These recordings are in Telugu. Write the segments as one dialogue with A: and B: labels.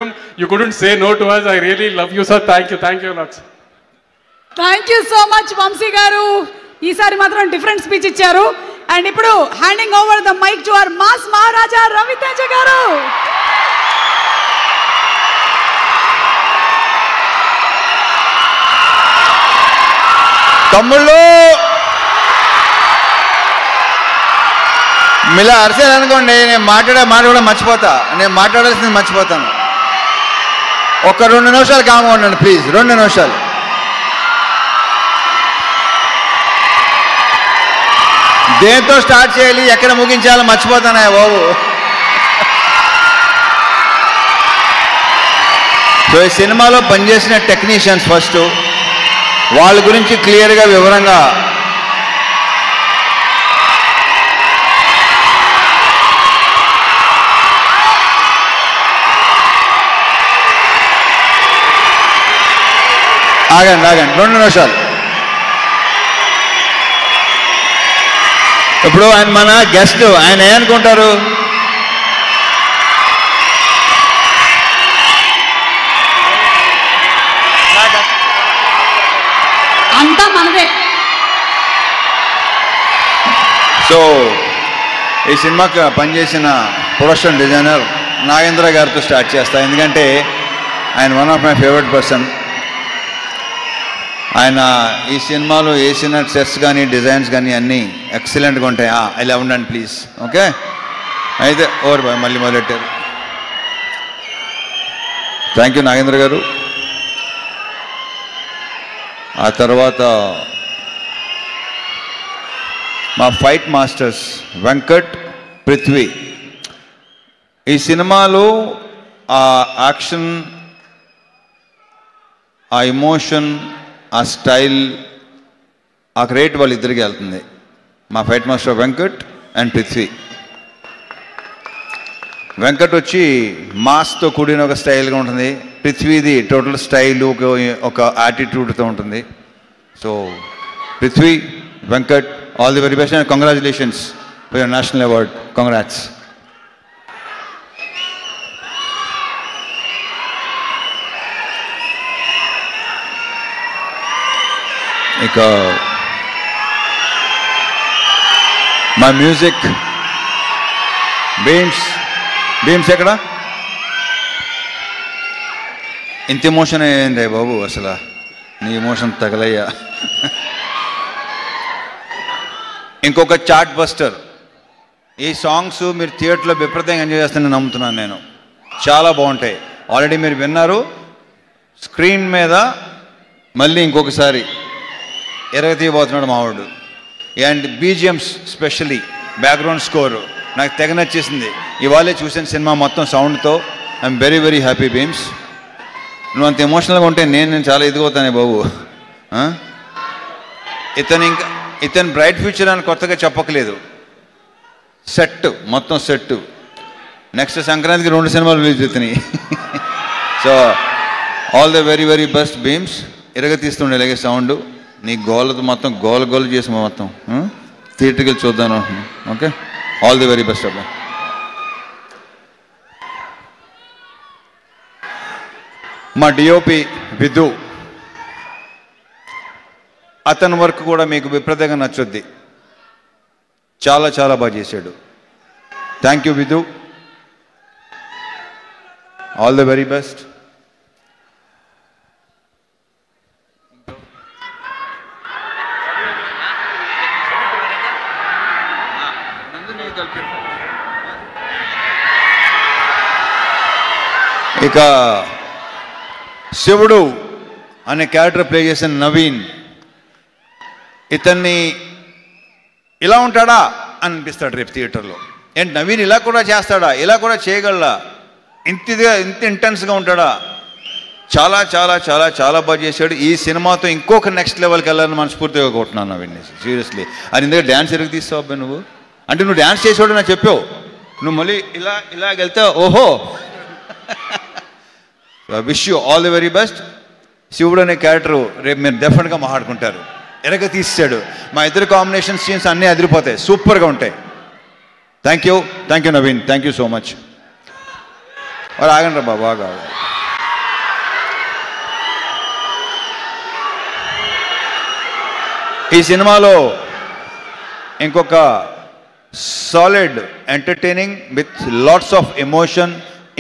A: welcome. You couldn't say no to us. I really love you, sir. Thank you a lot, sir.
B: Thank you so much, Vamsi garu. ఈసారి మాత్రం డిఫరెంట్ స్పీచ్ ఇచ్చారు. అండ్ ఇప్పుడు handing over the mic to our mass Maharaja Raviteja గారు.
C: తమ్ముళ్ళు మీలా అరిసేది అనుకోండి, నేను మాట్లాడే మాట కూడా మర్చిపోతా, నేను మాట్లాడాల్సింది మర్చిపోతాను. ఒక 2 నిమిషాలు కామ్గా ఉండండి ప్లీజ్, 2 నిమిషాలు. దేంతో స్టార్ట్ చేయాలి, ఎక్కడ ముగించాలో మర్చిపోతానా బాబు. సో ఈ సినిమాలో పనిచేసిన టెక్నీషియన్స్ ఫస్ట్, వాళ్ళ గురించి క్లియర్గా వివరంగా ఆగండి 2 నిమిషాలు. ఇప్పుడు ఆయన మన గెస్ట్, ఆయన ఏమనుకుంటారు,
B: అంతా మనదే.
C: సో ఈ సినిమాకి పనిచేసిన ప్రొడక్షన్ డిజైనర్ నాగేంద్ర గారితో స్టార్ట్ చేస్తా, ఎందుకంటే ఆయన one of my favourite person. ఆయన ఈ సినిమాలో వేసిన సెట్స్ కానీ డిజైన్స్ కానీ అన్నీ ఎక్సలెంట్గా ఉంటాయి. ఇలా ఉండండి ప్లీజ్. ఓకే, అయితే ఓవర్ బాయ్, మళ్ళీ మొదలెట్టారు. థ్యాంక్ యూ నాగేంద్ర గారు. ఆ తర్వాత మా ఫైట్ మాస్టర్స్ వెంకట్, పృథ్వీ. ఈ సినిమాలో ఆ యాక్షన్, ఆ ఎమోషన్, ఆ స్టైల్, ఆ క్రెడిట్ వాళ్ళిద్దరికి వెళ్తుంది. మా fight master Venkat and Prithvi. Venkat వచ్చి మాస్తో కూడిన ఒక స్టైల్గా ఉంటుంది, పృథ్వీది టోటల్ స్టైల్, ఒక యాటిట్యూడ్తో ఉంటుంది. So Prithvi, Venkat, all the very best and congratulations for your national award. Congrats. ఇక మా మ్యూజిక్ బీమ్స్ ఎక్కడ? ఇంత ఎమోషన్ అయ్యింది బాబు, అసలు నీ ఎమోషన్ తగలయ్యా. ఇంకొక చార్ట్ బస్టర్. ఈ సాంగ్స్ మీరు థియేటర్లో విపరీతంగా ఎంజాయ్ చేస్తానని నమ్ముతున్నాను నేను. చాలా బాగుంటాయి. ఆల్రెడీ మీరు విన్నారు. స్క్రీన్ మీద మళ్ళీ ఇంకొకసారి ఎరగతీయబోతున్నాడు మావాడు. And BGMs, specially background score నాకు తెగ నచ్చేసింది. ఇవాళే చూసిన సినిమా మొత్తం సౌండ్తో. I'm very very happy Bheems. నువ్వు అంత ఎమోషనల్గా ఉంటే నేను చాలా ఎదిగవుతానే బాబు. ఇతను బ్రైట్ ఫ్యూచర్ అని కొత్తగా చెప్పకలేదు. సెట్, మొత్తం సెట్. నెక్స్ట్ సంక్రాంతికి 2 సినిమాలు రిలీజ్ అవుతున్నాయి. So all the very very best Bheems. ఎరగతీస్తుండే ఇలాగే సౌండ్. నీ గోలతో మొత్తం గోల చేసి మొత్తం థియేటర్కి వెళ్ళి చూద్దాను అంటున్నాను. Okay, all the very best అబ్బా. మా డిఓపి విధు, అతని వర్క్ కూడా మీకు విపరీతంగా నచ్చుద్ది. చాలా చాలా బాగా చేశాడు. Thank you Vidhu, all the very best. ఇక శివుడు అనే క్యారెక్టర్ ప్లే చేసిన నవీన్, ఇతన్ని ఇలా ఉంటాడా అనిపిస్తాడు రేపు థియేటర్లో. ఏంటి నవీన్ ఇలా కూడా చేస్తాడా, ఇలా కూడా చేయగలడా, ఇంత ఇంటెన్స్గా ఉంటాడా? చాలా చాలా చాలా చాలా బాగా చేశాడు. ఈ సినిమాతో ఇంకొక నెక్స్ట్ లెవెల్కి వెళ్ళాలని మనస్ఫూర్తిగా కొట్టున్నాను నవీన్ని. సీరియస్లీ. అది ఇందులో డ్యాన్స్ ఎరుగు తీస్తావు అబ్బాయి నువ్వు. అంటే నువ్వు డ్యాన్స్ చేసేవాడు నాకు చెప్పావు, నువ్వు మళ్ళీ ఇలా వెళ్తే ఓహో. Wish you all the very best. శివుడు అనే క్యారెక్టరు రేపు మీరు డెఫినెట్గా మాట్లాడుకుంటారు. ఎరగ తీసాడు. మా ఇద్దరు కాంబినేషన్ సీన్స్ అన్నీ అదిరిపోతాయి, సూపర్గా ఉంటాయి. Thank you Naveen, thank you so much. వారు ఆగండి రా బాగా. ఈ సినిమాలో ఇంకొక solid entertaining with lots of emotion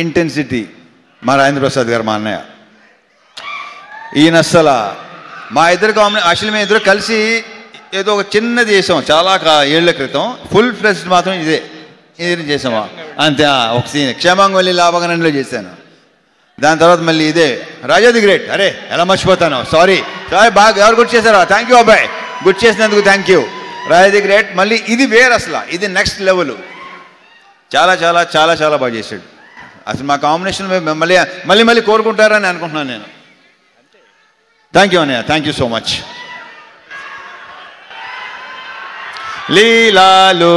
C: intensity మా రాజేంద్ర ప్రసాద్ గారు, మా అన్నయ్య. ఈయన అస్సలు మా ఇద్దరు యాక్చువల్లీ మేము ఇద్దరు కలిసి ఏదో ఒక చిన్నది చేసాం చాలా ఏళ్ల క్రితం. ఫుల్ ఫ్లెజ్డ్ మాత్రం ఇదే చేసామా అంతే. ఒక సీన్ క్షేమాంగవల్లి లాభగనంలో చేశాను. దాని తర్వాత మళ్ళీ ఇదే రాజా ది గ్రేట్. అరే ఎలా మర్చిపోతాను, సారీ బాగా ఎవరు గుర్తు చేశారా? థ్యాంక్ యూ అబ్బాయి, గుర్తు చేసినందుకు thank you. Raja the great మళ్ళీ ఇది వేరు, అసలు ఇది నెక్స్ట్ లెవెల్. చాలా చాలా చాలా చాలా బాగా చేశాడు. అసలు మా కాంబినేషన్ మళ్ళీ మళ్ళీ మళ్ళీ కోరుకుంటారని అనుకుంటున్నాను నేను. థ్యాంక్ యూ అన్నయ్య, థ్యాంక్ యూ సో మచ్. లీలాలు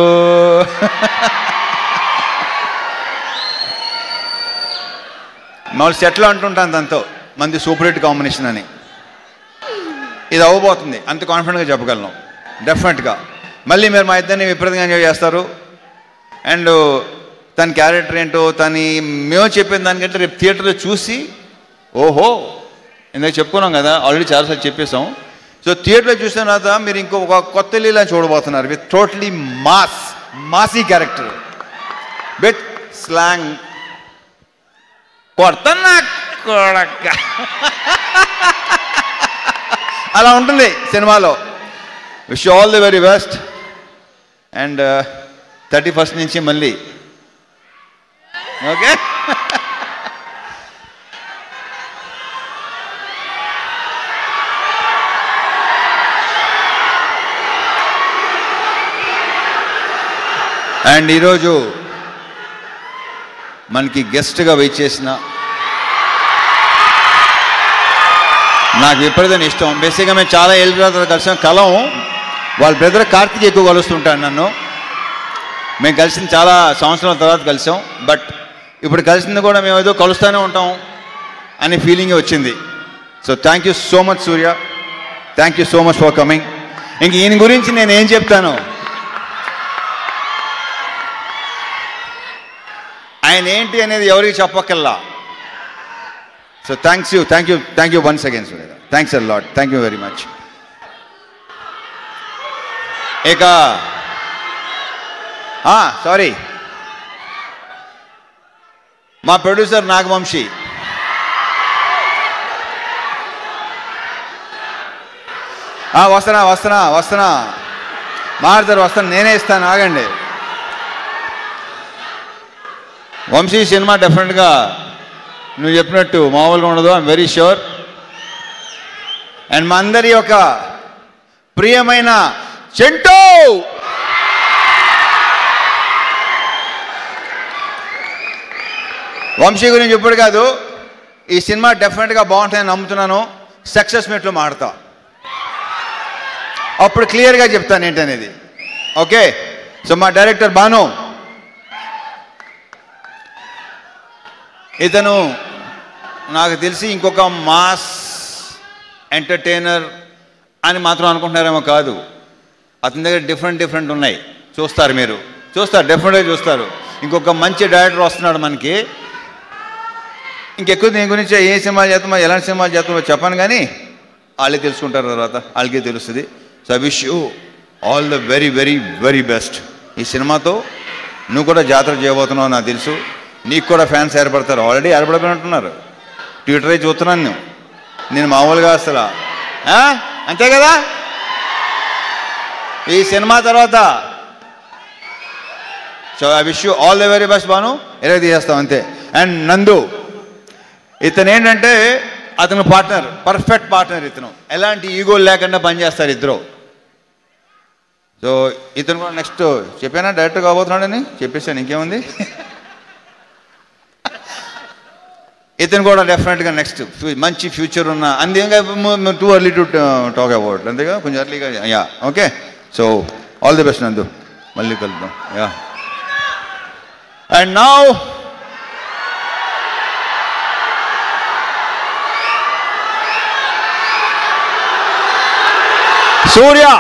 C: మామూలు సెట్లో అంటుంటాను దాంతో మంది సూపర్ హిట్ కాంబినేషన్ అని. ఇది అవ్వబోతుంది, అంత కాన్ఫిడెంట్గా చెప్పగలను డెఫినెట్గా. మళ్ళీ మీరు మా ఇద్దరిని విపరీతంగా ఎంజాయ్ చేస్తారు. అండ్ తన క్యారెక్టర్ ఏంటో మేము చెప్పిన దానికంటే రేపు థియేటర్లో చూసి ఓహో ఇందాక చెప్పుకున్నాం కదా, ఆల్రెడీ చాలాసార్లు చెప్పేసాం. సో థియేటర్లో చూసిన తర్వాత మీరు ఇంకొక కొత్త లీలా చూడబోతున్నారు with totally Masih character with slang. కొడుతున్నా కొడక అలా ఉంటుంది సినిమాలో. Wish all the very best. And 31st నుంచి మళ్ళీ ఓకే. అండ్ ఈరోజు మనకి గెస్ట్గా వెయిట్ చేసిన నాకు విపరీతం ఇష్టం. బేసిక్గా మేము చాలా ఏళ్ళ తర్వాత కలిసాం. వాళ్ళ బ్రదర్ కార్తీక్ ఎక్కువ కలుస్తుంటాను నన్ను. మేము కలిసిన చాలా సంవత్సరాల తర్వాత కలిసాం. బట్ ఇప్పుడు కలిసింది కూడా మేము ఏదో కలుస్తూనే ఉంటాం అనే ఫీలింగ్ వచ్చింది. So thank you so much Surya, thank you so much for coming. ఇంక ఈయన గురించి నేను ఏం చెప్తాను, ఆయన ఏంటి అనేది ఎవరికి చెప్పక్కల్లా. So thank you once again Surya, thanks a lot, thank you very much. ఇక సారీ మా ప్రొడ్యూసర్ నాగవంశీ, వస్తున్నా మారుతారు, వస్తాను, నేనే ఇస్తాను, ఆగండి. వంశీ సినిమా డెఫినెట్గా నువ్వు చెప్పినట్టు మామూలుగా ఉండదు, ఐఎమ్ వెరీ ష్యూర్. అండ్ మా అందరి యొక్క ప్రియమైన చెంటూ వంశీ గురించి ఇప్పుడు కాదు, ఈ సినిమా డెఫినెట్గా బాగుంటుందని నమ్ముతున్నాను. సక్సెస్ మీట్లో మాడతా, అప్పుడు క్లియర్గా చెప్తాను ఏంటనేది. ఓకే. సో మా డైరెక్టర్ బాను, ఇతను నాకు తెలిసి ఇంకొక మాస్ ఎంటర్టైనర్ అని మాత్రం అనుకుంటున్నారేమో కాదు, అతని దగ్గర డిఫరెంట్ ఉన్నాయి. చూస్తారు, మీరు చూస్తారు, డెఫినెట్గా చూస్తారు. ఇంకొక మంచి డైరెక్టర్ వస్తున్నాడు మనకి. ఇంకెక్కువ దీని గురించి ఏ సినిమాలు చేస్తామో ఎలాంటి సినిమాలు చేస్తామో చెప్పాను, కానీ వాళ్ళే తెలుసుకుంటారు, తర్వాత వాళ్ళకే తెలుస్తుంది. So I wish you all the very very very best. ఈ సినిమాతో నువ్వు కూడా జాతర చేయబోతున్నావు నాకు తెలుసు. నీకు కూడా ఫ్యాన్స్ ఏర్పడతారు, ఆల్రెడీ ఏర్పడిపోయినట్టున్నారు. ట్విట్టర్ అయి చూస్తున్నాను నేను మామూలుగా అసలు, అంతే కదా. ఈ సినిమా తర్వాత so I wish you all the very best Banu. ఎలా తీసేస్తాం అంతే. అండ్ నందు, ఇతను ఏంటంటే అతను పార్ట్నర్, పర్ఫెక్ట్ పార్ట్నర్. ఇతను ఎలాంటి ఈగోలు లేకుండా పనిచేస్తారు ఇద్దరు. సో ఇతను కూడా నెక్స్ట్ చెప్పానా డైరెక్టర్ కాబోతున్నాడని చెప్పేసాను, ఇంకేముంది. ఇతను కూడా డెఫినెట్గా నెక్స్ట్ మంచి ఫ్యూచర్ ఉన్న, అంతేగా too early to talk about, అంతేగా కొంచెం ఎర్లీగా. Yeah okay. So all the best నందు, మళ్ళీ కలుద్దాం. యా. And now Surya.